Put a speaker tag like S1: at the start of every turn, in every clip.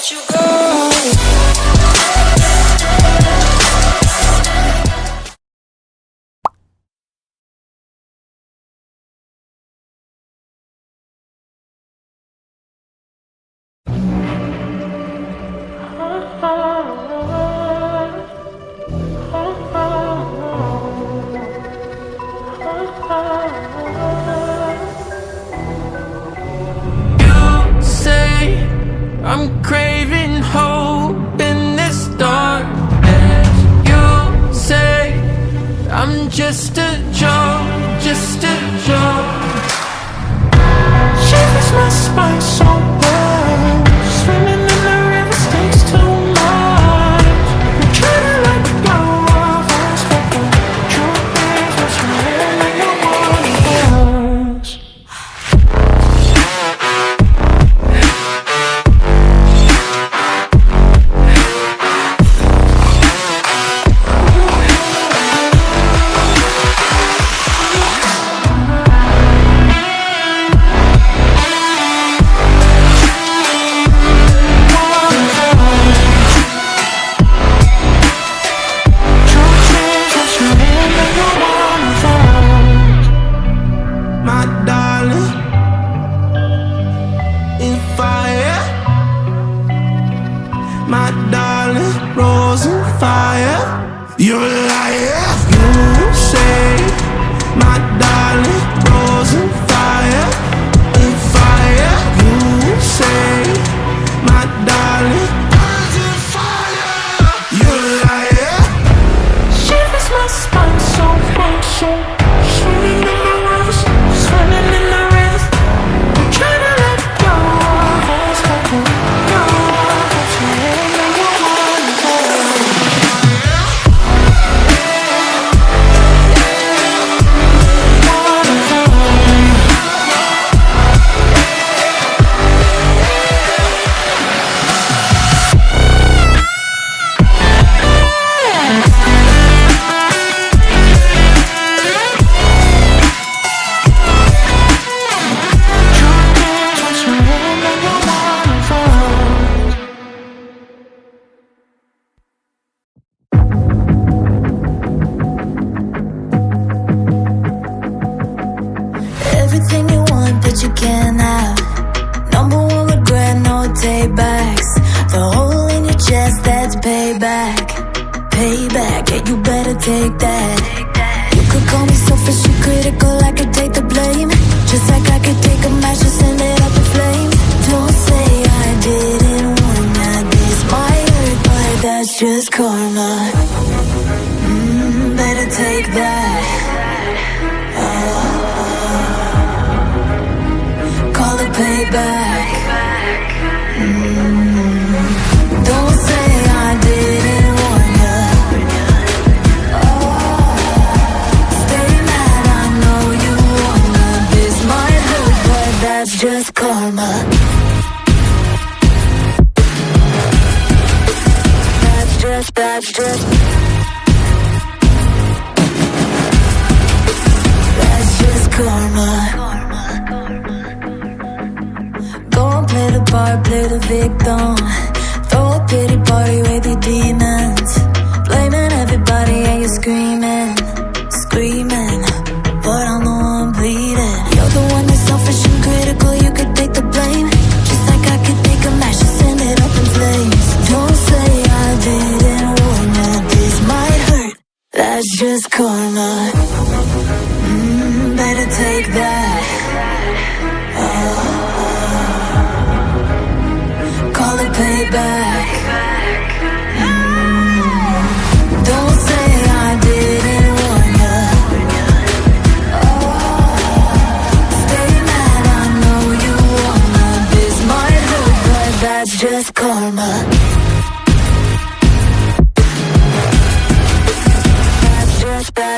S1: let you go.
S2: You say I'm craving hope in this darkness. You say I'm just a joke, just a joke. Shivers my spine so well. Swimming in the river takes too much. I'm trying to let go of us, but the truth is what's really no one of us. My darling, in fire. My darling, rose in fire. You're a liar. You say, my darling, rose in fire. In fire. You say, my darling, rose in fire. You're a liar. Shivers my spine so cold, so swimming in the rivers, swimming in the rivers. I'm trying to let go of us, but the go of us, really no one of us.
S3: Everything you want that you can't have. Number one regret, no takebacks. The hole in your chest, that's payback. Payback, yeah, you better take that. You could call me selfish and critical, I could take the blame. Just like I could take a match and send it up in flames. Don't say I didn't warn ya. This might hurt, but that's just karma. Better take that. Call it payback. Don't say I didn't warn ya. Stay mad, I know you wanna. This might hurt, but that's just karma. That's just karma. Go and play the part, play the victim. Throw a pity party with your demons. Blaming everybody and you're screaming, screaming, but I'm the one bleeding. You're the one that's selfish and critical, you could take the blame. Just like I could take a match and send it up in flames. Don't say I didn't warn you, this might hurt. That's just karma. Better take that. Call it payback. Don't say I didn't warn ya. Stay mad, I know you wanna. This might hurt, but that's just karma. That's just karma.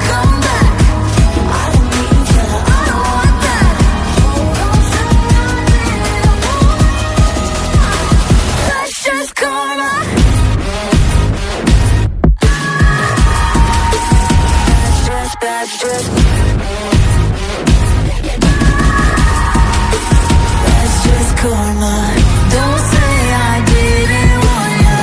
S3: Come back. I don't need you, I don't want that. That's just karma. Don't say I didn't warn ya.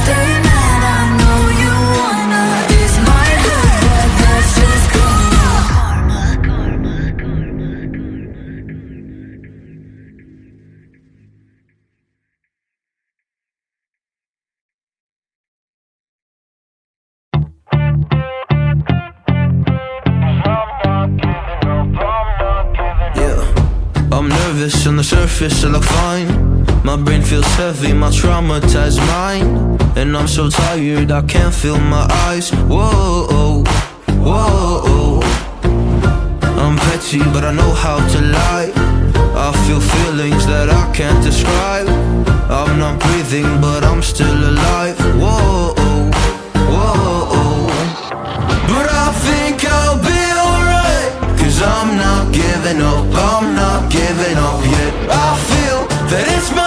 S3: Stay mad, I know you wanna. This might hurt, but that's just karma.
S2: I'm nervous on the surface, I look fine. My brain feels heavy, my traumatized mind. And I'm so tired, I can't feel my eyes. Whoa, whoa. I'm petty, but I know how to lie. I feel feelings that I can't describe. I'm not breathing, but I'm still alive. Whoa, whoa. But I think I'll be alright, 'cause I'm not giving up, I'm not giving up yet. I feel that it's my